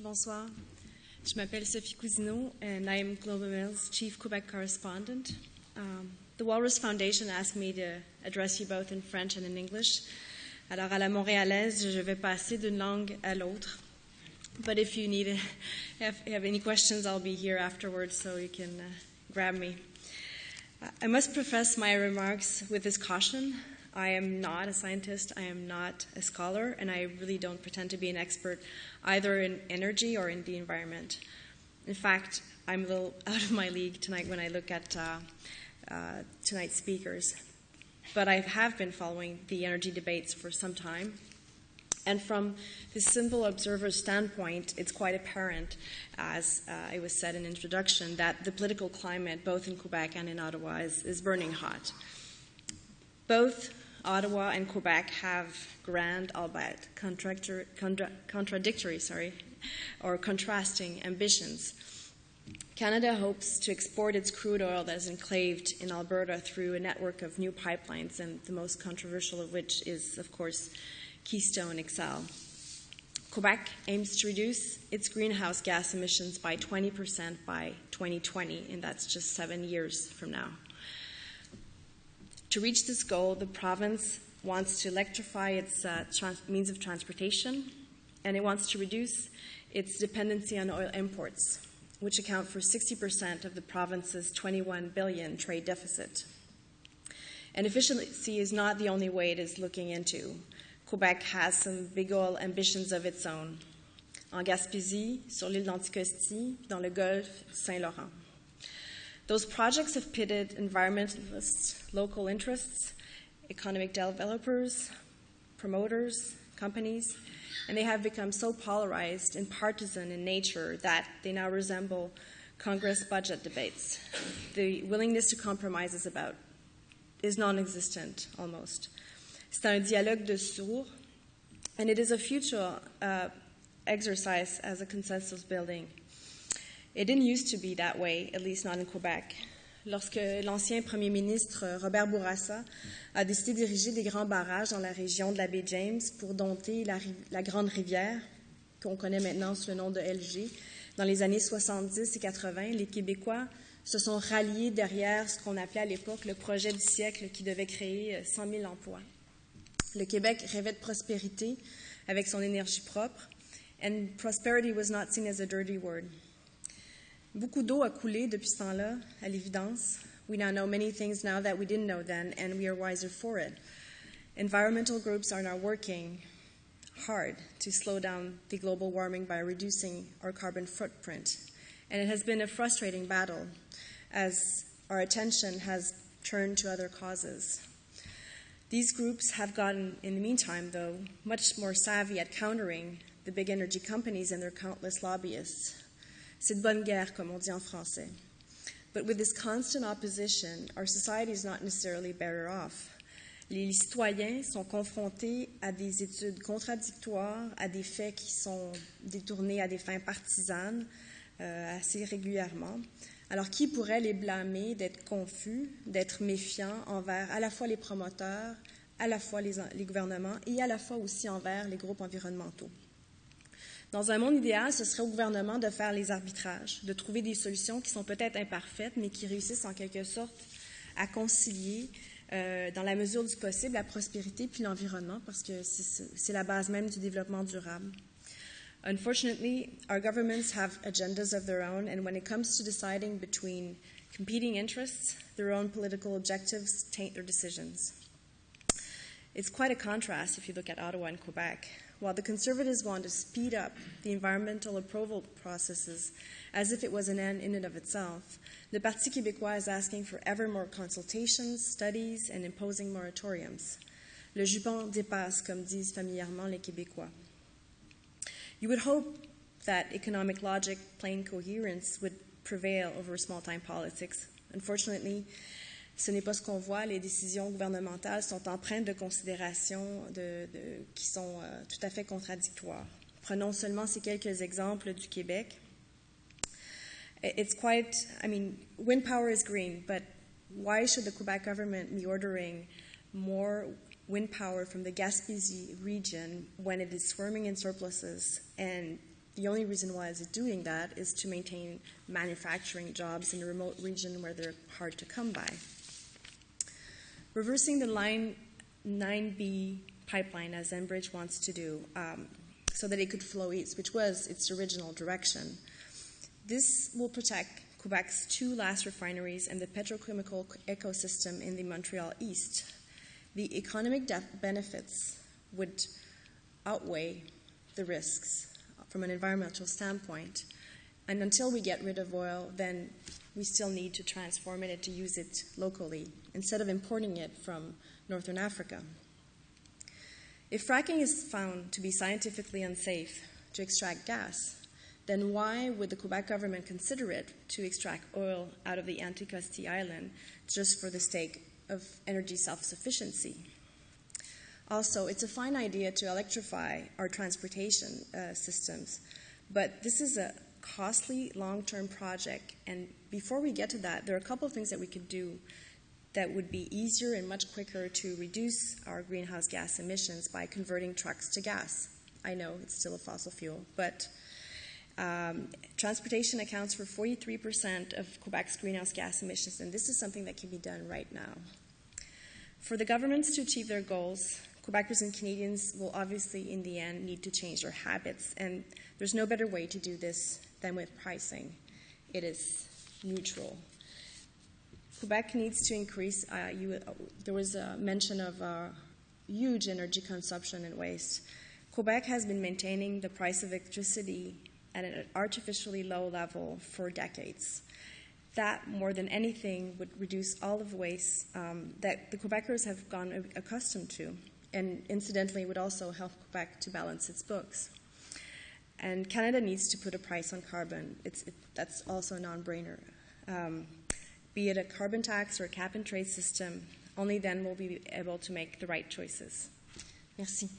Bonsoir. Je m'appelle Sophie Cousineau, and I am Global Mail's Chief Quebec Correspondent. The Walrus Foundation asked me to address you both in French and in English. Alors, à la montréalaise, je vais passer d'une langue à l'autre. But if you have any questions, I'll be here afterwards, so you can grab me. I must preface my remarks with this caution. I am not a scientist, I am not a scholar, and I really don't pretend to be an expert either in energy or in the environment. In fact, I'm a little out of my league tonight when I look at tonight's speakers. But I have been following the energy debates for some time. And from this simple observer's standpoint, it's quite apparent, as it was said in introduction, that the political climate, both in Quebec and in Ottawa, is burning hot. Both Ottawa and Quebec have grand, albeit contradictory, or contrasting ambitions. Canada hopes to export its crude oil that is enclaved in Alberta through a network of new pipelines, and the most controversial of which is, of course, Keystone XL. Quebec aims to reduce its greenhouse gas emissions by 20% by 2020, and that's just 7 years from now. To reach this goal, the province wants to electrify its means of transportation, and it wants to reduce its dependency on oil imports, which account for 60% of the province's $21 billion trade deficit. And efficiency is not the only way it is looking into. Quebec has some big oil ambitions of its own. En Gaspésie, sur l'île d'Anticosti, dans le golfe Saint-Laurent. Those projects have pitted environmentalists, local interests, economic developers, promoters, companies, and they have become so polarized and partisan in nature that they now resemble Congress budget debates. The willingness to compromise is non-existent almost. C'est un dialogue de sourds, and it is a futile exercise as a consensus building. It didn't used to be that way, at least not in Quebec. Lorsque l'ancien premier ministre Robert Bourassa a décidé d'ériger des grands barrages dans la région de la baie James pour dompter la grande rivière, qu'on connaît maintenant sous le nom de LG, dans les années 70 et 80, les Québécois se sont ralliés derrière ce qu'on appelait à l'époque le projet du siècle qui devait créer 100 000 emplois. Le Québec rêvait de prospérité avec son énergie propre, and prosperity was not seen as a dirty word. Beaucoup d'eau a coulé depuis ce temps-là, à l'évidence. We now know many things now that we didn't know then, and we are wiser for it. Environmental groups are now working hard to slow down the global warming by reducing our carbon footprint. And it has been a frustrating battle as our attention has turned to other causes. These groups have gotten, in the meantime, though, much more savvy at countering the big energy companies and their countless lobbyists. C'est de bonne guerre, comme on dit en français. But with this constant opposition, our society is not necessarily better off. Les citoyens sont confrontés à des études contradictoires, à des faits qui sont détournés à des fins partisanes assez régulièrement. Alors, qui pourrait les blâmer d'être confus, d'être méfiants envers à la fois les promoteurs, à la fois les gouvernements et à la fois aussi envers les groupes environnementaux? Dans un monde idéal, ce serait au gouvernement de faire les arbitrages, de trouver des solutions qui sont peut-être imparfaites, mais qui réussissent en quelque sorte à concilier, dans la mesure du possible, la prospérité puis l'environnement, parce que c'est la base même du développement durable. Unfortunately, our governments have agendas of their own, and when it comes to deciding between competing interests, their own political objectives taint their decisions. It's quite a contrast if you look at Ottawa and Quebec. While the Conservatives want to speed up the environmental approval processes as if it was an end in and of itself, the Parti québécois is asking for ever more consultations, studies, and imposing moratoriums. Le jupon dépasse, comme disent familièrement les Québécois. You would hope that economic logic, plain coherence, would prevail over small-time politics. Unfortunately, ce n'est pas ce qu'on voit. Les décisions gouvernementales sont empreintes de considérations qui sont tout à fait contradictoires. Prenons seulement ces quelques exemples du Québec. It's quite, wind power is green, but why should the Quebec government be ordering more wind power from the Gaspésie region when it is swimming in surpluses and The only reason why it's doing that is to maintain manufacturing jobs in a remote region where they're hard to come by. Reversing the Line 9B pipeline, as Enbridge wants to do, so that it could flow east, which was its original direction. This will protect Quebec's 2 last refineries and the petrochemical ecosystem in the Montreal East. The economic benefits would outweigh the risks from an environmental standpoint. And until we get rid of oil, then we still need to transform it and to use it locally instead of importing it from Northern Africa. If fracking is found to be scientifically unsafe to extract gas, then why would the Quebec government consider it to extract oil out of the Anticosti Island just for the sake of energy self-sufficiency? Also, it's a fine idea to electrify our transportation systems, but this is a costly long-term project, and before we get to that, there are a couple of things that we could do that would be easier and much quicker to reduce our greenhouse gas emissions by converting trucks to gas. I know it's still a fossil fuel, but transportation accounts for 43% of Quebec's greenhouse gas emissions, and this is something that can be done right now. For the governments to achieve their goals, Quebecers and Canadians will obviously, in the end, need to change their habits, and there's no better way to do this than with pricing. It is neutral. Quebec needs to increase, there was a mention of huge energy consumption and waste. Quebec has been maintaining the price of electricity at an artificially low level for decades. That, more than anything, would reduce all of the waste that the Quebecers have gone accustomed to, and incidentally would also help Quebec to balance its books. And Canada needs to put a price on carbon. That's also a non-brainer. Be it a carbon tax or a cap-and-trade system, only then will we be able to make the right choices. Merci.